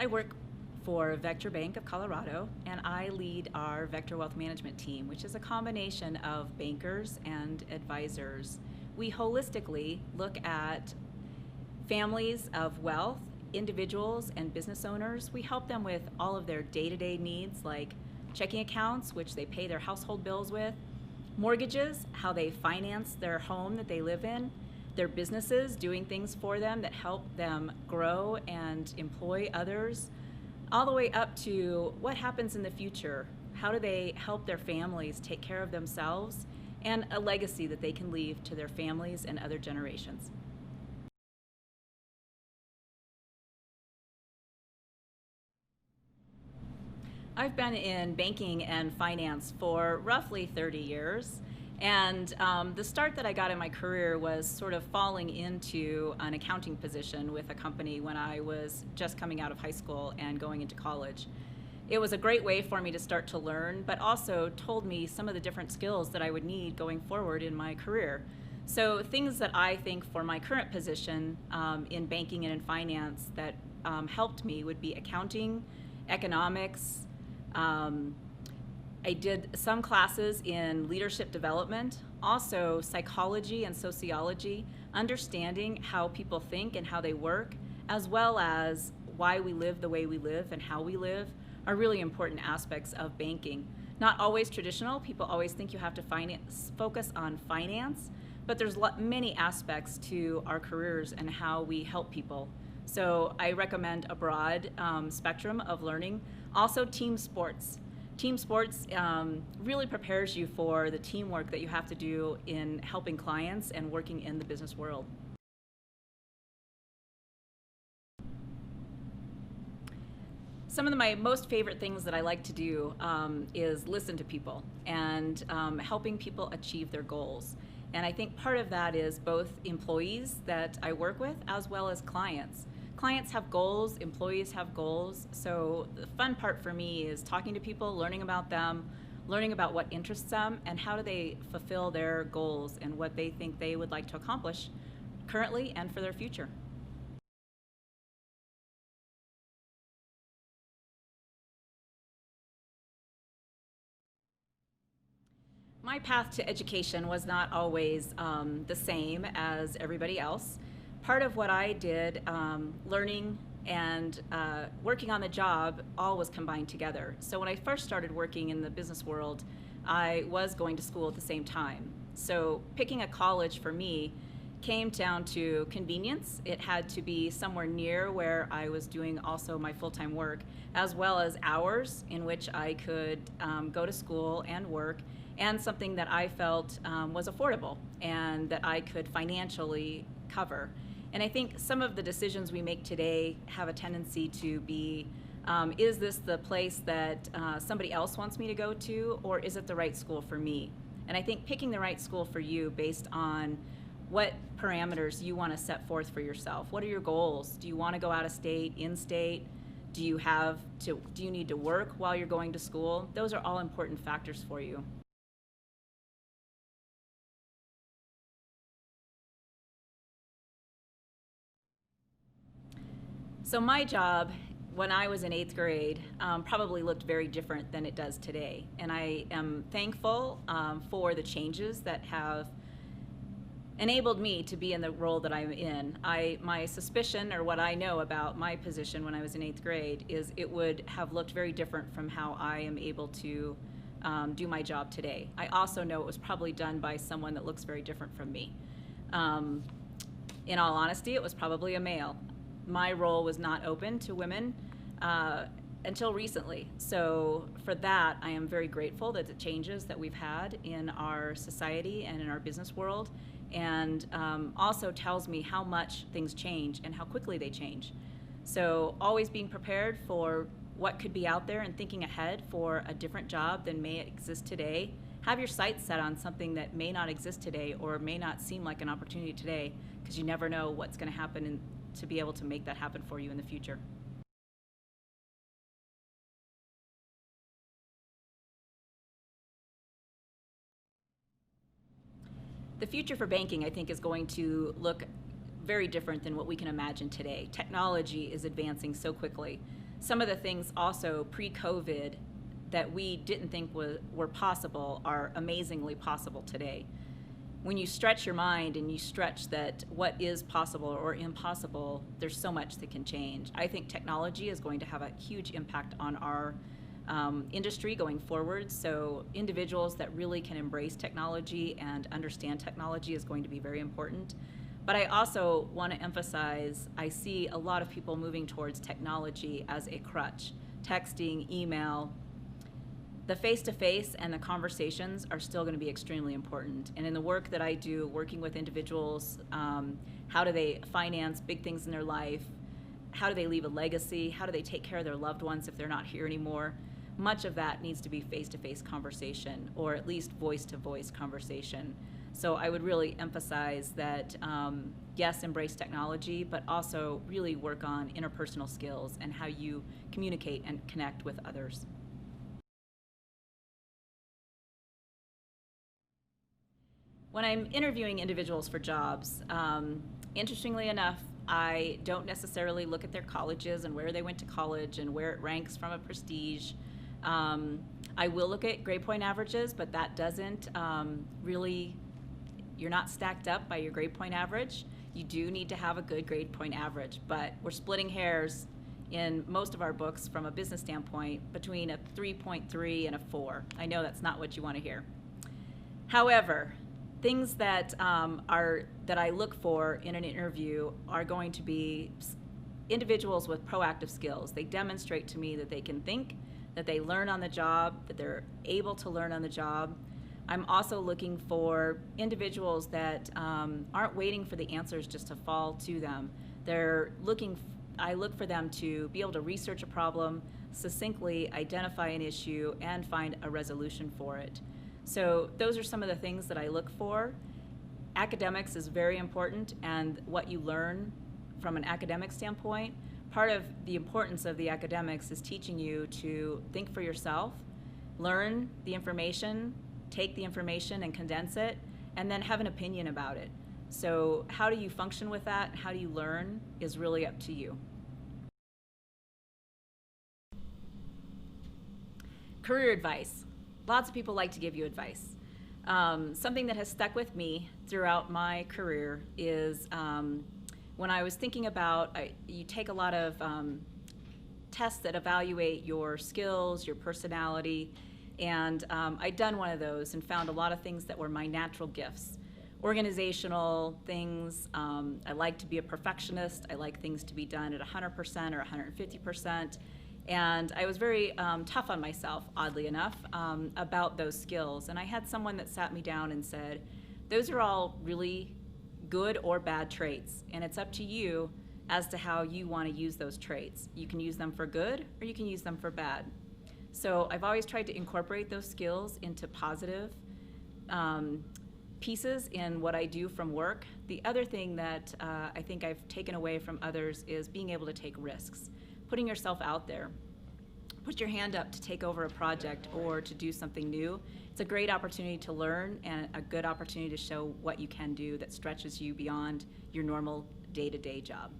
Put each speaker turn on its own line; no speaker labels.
I work for Vector Bank of Colorado, and I lead our Vector Wealth Management team, which is a combination of bankers and advisors. We holistically look at families of wealth, individuals and business owners. We help them with all of their day-to-day needs, like checking accounts, which they pay their household bills with, mortgages, how they finance their home that they live in, their businesses, doing things for them that help them grow and employ others, all the way up to what happens in the future. How do they help their families take care of themselves, and a legacy that they can leave to their families and other generations. I've been in banking and finance for roughly 30 years. And the start that I got in my career was sort of falling into an accounting position with a company when I was just coming out of high school and going into college. It was a great way for me to start to learn, but also told me some of the different skills that I would need going forward in my career. So things that I think for my current position in banking and in finance that helped me would be accounting, economics. I did some classes in leadership development, also psychology and sociology, understanding how people think and how they work, as well as why we live the way we live and how we live, are really important aspects of banking. Not always traditional. People always think you have to focus on finance, but there's many aspects to our careers and how we help people. So I recommend a broad spectrum of learning. Also, team sports. Team sports really prepares you for the teamwork that you have to do in helping clients and working in the business world. Some of my most favorite things that I like to do is listen to people and helping people achieve their goals. And I think part of that is both employees that I work with as well as clients. Clients have goals, employees have goals, so the fun part for me is talking to people, learning about them, learning about what interests them, and how do they fulfill their goals and what they think they would like to accomplish currently and for their future. My path to education was not always the same as everybody else. Part of what I did, learning and working on the job, all was combined together. So when I first started working in the business world, I was going to school at the same time. So picking a college for me came down to convenience. It had to be somewhere near where I was doing also my full-time work, as well as hours in which I could go to school and work, and something that I felt was affordable and that I could financially cover. And I think some of the decisions we make today have a tendency to be, is this the place that somebody else wants me to go to, or is it the right school for me? And I think picking the right school for you based on what parameters you want to set forth for yourself. What are your goals? Do you want to go out of state, in state? Do you need to work while you're going to school? Those are all important factors for you. So my job when I was in 8th grade probably looked very different than it does today. And I am thankful for the changes that have enabled me to be in the role that I'm in. My suspicion, or what I know about my position when I was in 8th grade, is it would have looked very different from how I am able to do my job today. I also know it was probably done by someone that looks very different from me. In all honesty, it was probably a male. My role was not open to women until recently. So for that, I am very grateful that the changes that we've had in our society and in our business world, and also tells me how much things change and how quickly they change. So always being prepared for what could be out there and thinking ahead for a different job than may exist today. Have your sights set on something that may not exist today or may not seem like an opportunity today, because you never know what's going to happen to be able to make that happen for you in the future. The future for banking, I think, is going to look very different than what we can imagine today. Technology is advancing so quickly. some of the things also pre-COVID that we didn't think were possible are amazingly possible today. When you stretch your mind and you stretch that what is possible or impossible, there's so much that can change. I think technology is going to have a huge impact on our industry going forward. So individuals that really can embrace technology and understand technology is going to be very important. But I also want to emphasize, I see a lot of people moving towards technology as a crutch. Texting, email, the face-to-face and the conversations are still going to be extremely important. And in the work that I do, working with individuals, how do they finance big things in their life? How do they leave a legacy? How do they take care of their loved ones if they're not here anymore? Much of that needs to be face-to-face conversation, or at least voice-to-voice conversation. So I would really emphasize that, yes, embrace technology, but also really work on interpersonal skills and how you communicate and connect with others. When I'm interviewing individuals for jobs, interestingly enough, I don't necessarily look at their colleges and where they went to college and where it ranks from a prestige. I will look at grade point averages, but that doesn't really, you're not stacked up by your grade point average. You do need to have a good grade point average, but we're splitting hairs in most of our books from a business standpoint between a 3.3 and a 4. I know that's not what you want to hear. However, things that that I look for in an interview are going to be individuals with proactive skills. They demonstrate to me that they can think, that they learn on the job, that they're able to learn on the job. I'm also looking for individuals that aren't waiting for the answers just to fall to them. I look for them to be able to research a problem, succinctly identify an issue, and find a resolution for it. So those are some of the things that I look for. Academics is very important, and what you learn from an academic standpoint. Part of the importance of the academics is teaching you to think for yourself, learn the information, take the information and condense it, and then have an opinion about it. So how do you function with that? How do you learn is really up to you. Career advice. Lots of people like to give you advice. Something that has stuck with me throughout my career is when I was thinking about, you take a lot of tests that evaluate your skills, your personality, and I'd done one of those and found a lot of things that were my natural gifts. Organizational things, I like to be a perfectionist, I like things to be done at 100% or 150%, and I was very tough on myself, oddly enough, about those skills. And I had someone that sat me down and said, those are all really good or bad traits, and it's up to you as to how you want to use those traits. You can use them for good or you can use them for bad. So I've always tried to incorporate those skills into positive pieces in what I do from work. The other thing that I think I've taken away from others is being able to take risks, putting yourself out there. Put your hand up to take over a project or to do something new. It's a great opportunity to learn and a good opportunity to show what you can do that stretches you beyond your normal day-to-day job.